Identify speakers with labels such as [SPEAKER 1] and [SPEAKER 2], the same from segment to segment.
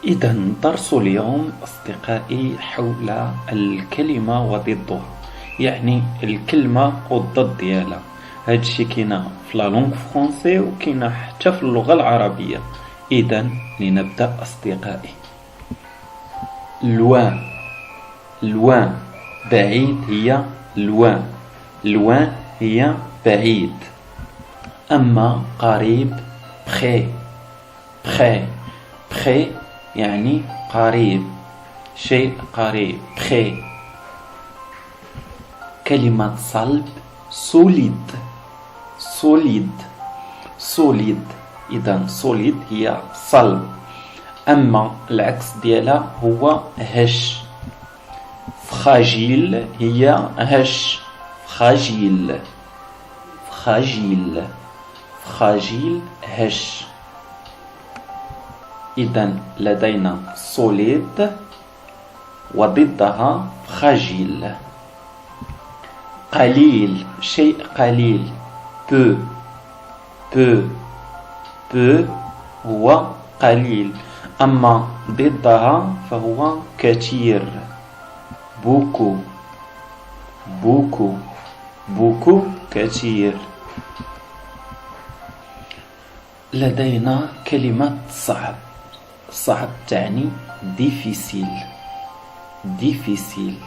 [SPEAKER 1] إذا درس اليوم أصدقائي حول الكلمة وضدها، يعني الكلمة والضد ديالها. هادشي كاين في لا لونغ فرونسي وكاين حتى في اللغة العربية. إذا لنبدأ أصدقائي. لوان، لوان بعيد هي لوان، لوان هي بعيد. أما قريب بخي، بخي، بخي يعني قريب، شيء قريب، بخي. كلمة صلب سوليد، سوليد، سوليد. إذا سوليد هي صلب، أما العكس ديالها هو هش. فراجيل هي هش، فراجيل، فراجيل، فراجيل هش. إذا لدينا سوليد وضدها فراجيل. قليل شيء قليل، peu، peu، peu هو قليل، أما ضدها فهو كثير، beaucoup، beaucoup، beaucoup كثير. لدينا كلمة صعب، صعب تعني difficile، difficile.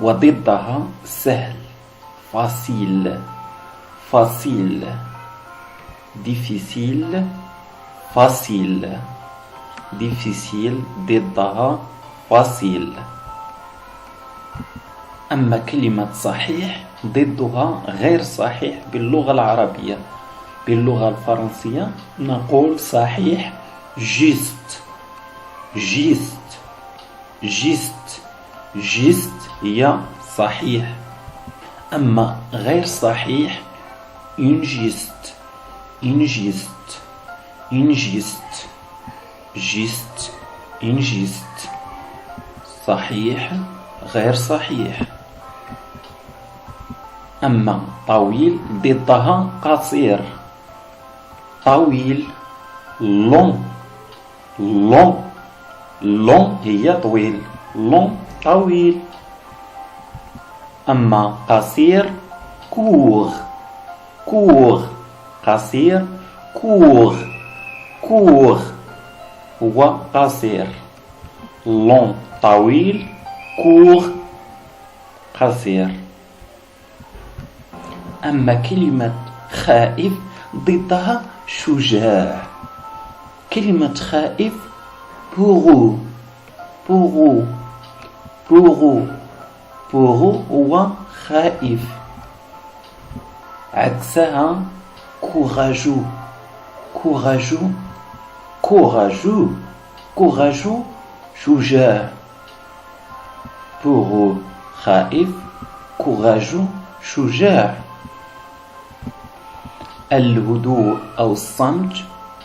[SPEAKER 1] وضدها سهل، facile، facile، difficile، facile، difficile ضدها facile. أما كلمة صحيح ضدها غير صحيح باللغة العربية. باللغة الفرنسية نقول صحيح juste، juste، juste، juste هي صحيح. أما غير صحيح injuste، injuste، injuste، juste، injuste. صحيح غير صحيح. أما طويل ضدها قصير، طويل long، long، long هي طويل، long طويل. أما قصير court، court قصير، court، court هو قصير. long طويل، court قصير. أما كلمة خائف ضدها شجاع. كلمة خائف بورو، بورو، بورو، بورو هو خائف. عكسها كوراجو، كوراجو، كوراجو، كوراجو شجاع. بورو خائف، كوراجو شجاع. الهدوء أو الصمت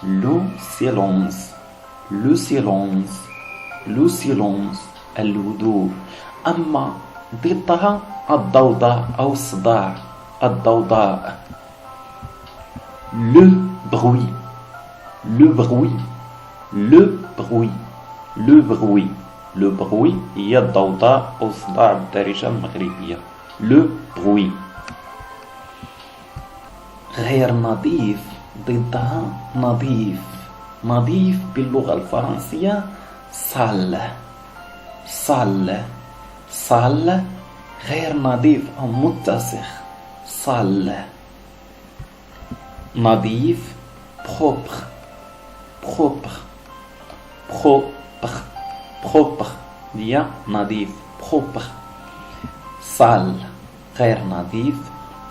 [SPEAKER 1] لو سيلونس، لو سيلونس، لو سيلونس الهدوء. أما ضدها الضوضاء أو الصداع، الضوضاء. لو بروي، لو بروي، لو بروي، لو بروي، لو بروي هي الضوضاء أو الصداع بالدارجة المغربية. لو بروي. غير نظيف ضدها نظيف، نظيف باللغة الفرنسية سال، سال، سال غير نظيف أو متسخ، سال. نظيف propre، propre، propre، propre هي نظيف، propre. سال غير نظيف،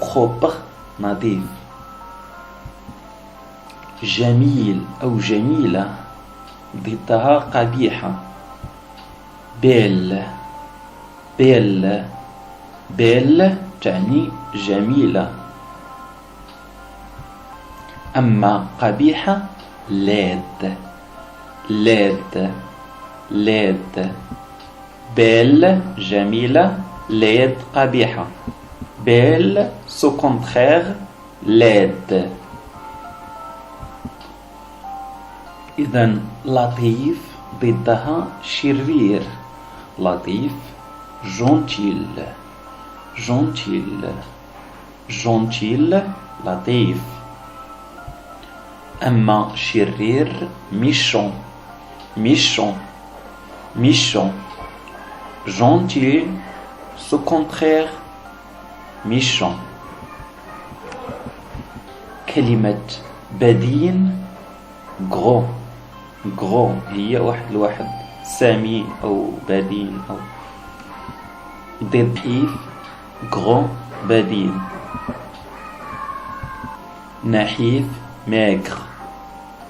[SPEAKER 1] propre نظيف. جميل أو جميلة ضدها قبيحة، بيل، بيل، بيل تعني جميلة. أما قبيحة لاد، لاد، لاد. بيل جميلة، لاد قبيحة. بيل سو كونترير لاد. إذا لطيف ضدها شرير. لطيف جونتيل، جونتيل، جونتيل لطيف. أما شرير ميشون، ميشون، ميشون. Gentil, ce contraire méchant. كلمة بدين gros، gros هي واحد الواحد، سمين أو بدين أو ضعيف gros بدين. نحيف maigre،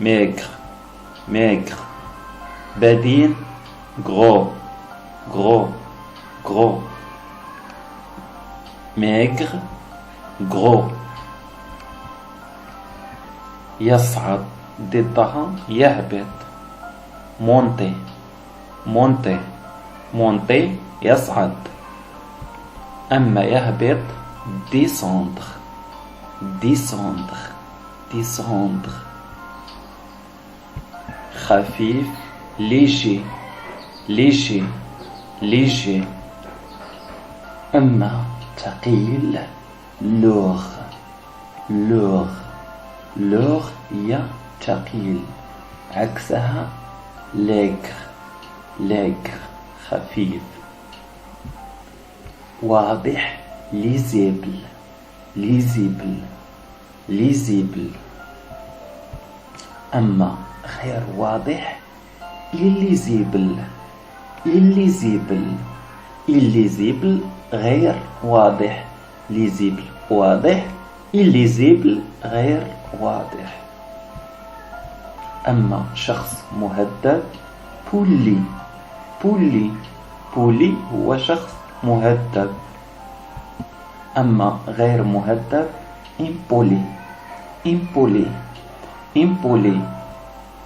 [SPEAKER 1] maigre، maigre. بدين gros، gros، gros. maigre gros. يصعد ضدها يهبط، monter، monter، monter يصعد. أما يهبط descendre، descendre، descendre. خفيف léger، léger، léger. أما ثقيل lourd، lourd، lourd هي ثقيل، عكسها ليغر، ليغر خفيف. واضح ليزيبل، ليزيبل، ليزيبل. أما غير واضح إليزيبل، إليزيبل، إليزيبل غير واضح. ليزيبل واضح، إليزيبل غير واضح. أما شخص مهذب بولي، بولي، بولي هو شخص مهذب. أما غير مهذب إمبولي، إمبولي، إمبولي.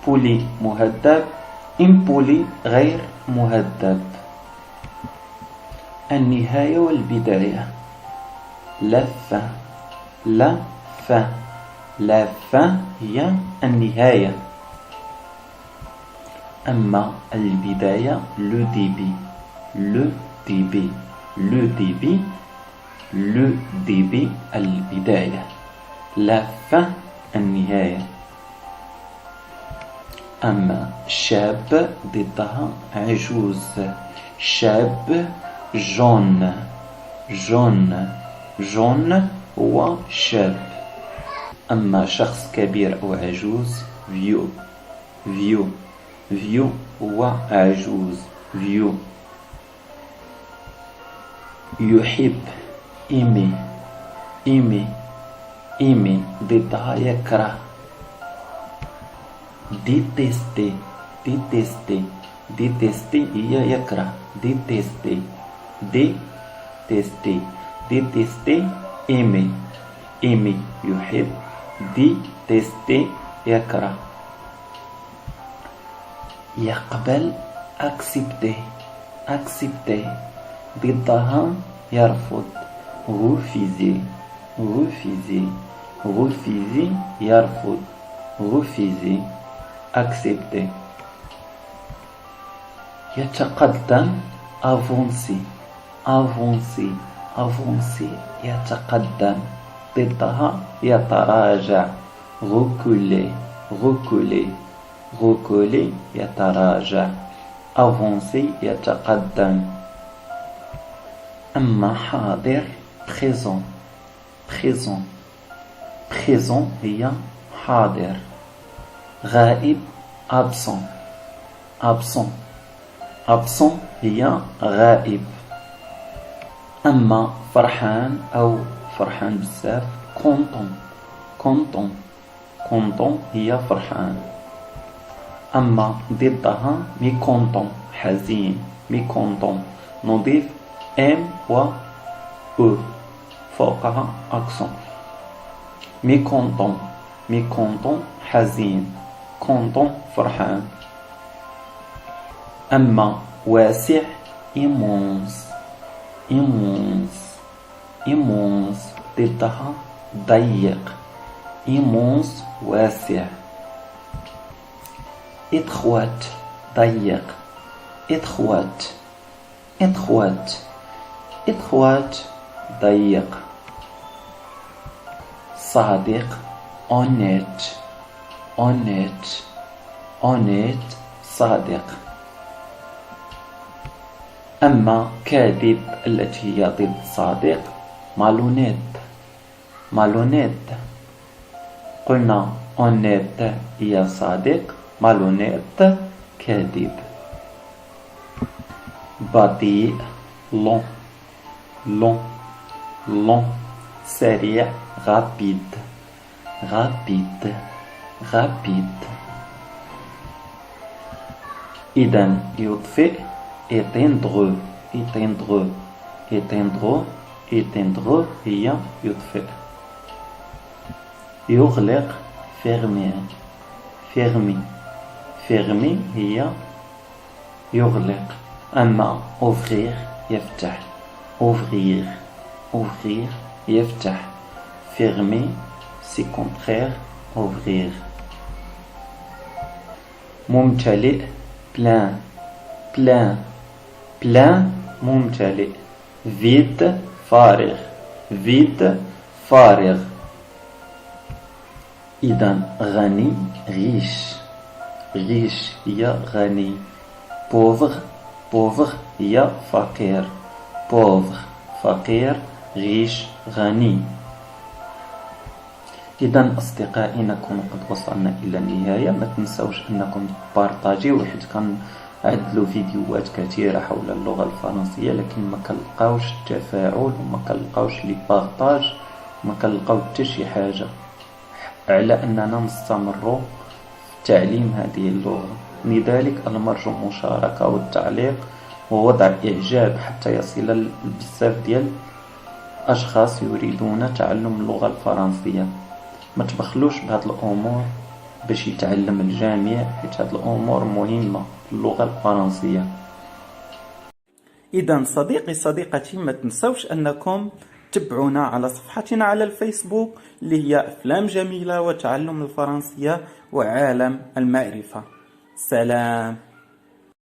[SPEAKER 1] بولي مهذب، إمبولي غير مهذب. النهاية والبداية لفة، لفة، لفة هي النهاية. أما البداية لو ديبي، لو ديبي، لو ديبي، لو ديبي البداية. لفة النهاية. أما شاب ضدها عجوز، شاب جون، جون، جون هو شاب. أما شخص كبير أو عجوز فيو، فيو، فيو هو عجوز، فيو. يحب إيمي، إيمي، إيمي ضدها يكره. détester، détester، détester هي يكره. détester، détester، détester aimer، aimer يحب. détester يكره. يقبل accepter، accepter ضدها يرفض. refuser، refuser، refuser يرفض. refuser accepter. يتقدم avancer، avancer، avancer يتقدم. ضدها يتراجع. reculer، reculer، reculer يتراجع. avancer يتقدم. أما حاضر présent، présent، présent هي حاضر. غائب absent، absent، absent هي غائب. أما فرحان أو فرحان بزاف content، content، content هي فرحان. أما ضدها mécontent حزين، mécontent نضيف M و E فوقها accent. mécontent، mécontent حزين، content فرحان. أما واسع immense، immense، immense ضدها ضيق. immense واسع. étroite ضيق étroite étroite étroite ضيق صادق honnête honnête honnête صادق. أما كاذب التي هي ضد صادق malhonnête malhonnête. قلنا honnête هي صادق malhonnête كاذب. بطيء long long long سريع rapide rapide rapide. إذن يطفئ éteindre éteindre éteindre éteindre هي يطفئ. يغلق fermer fermer fermer هي يغلق. أما ouvrir يفتح ouvrir ouvrir يفتح. fermer c'est contraire ouvrir. ممتلئ plein plein plein ممتلئ. vide فارغ vide فارغ. إذن غني riche riche هي غني. pauvre pauvre هي فقير pauvre فقير riche غني. إذن أصدقائي نكون قد وصلنا إلى النهاية. ما تنسوش أنكم بارطاجيو حيت كنعدلوا فيديوهات كثيرة حول اللغة الفرنسية لكن ما كنلقاوش التفاعل وما كنلقاوش لي بارطاج وما كنلقاو حتى شي حاجة على أننا نستمروا في تعليم هذه اللغة. لذلك المرجو المشاركة والتعليق ووضع إعجاب حتى يصل بزاف ديال أشخاص يريدون تعلم اللغة الفرنسية. ما تبخلوش بهاد الأمور باش يتعلم الجميع حيت هاد الأمور مهمة في اللغة الفرنسية. إذا صديقي صديقتي ما تنسوش أنكم تتبعونا على صفحتنا على الفيسبوك اللي هي أفلام جميلة وتعلم الفرنسية وعالم المعرفة. سلام.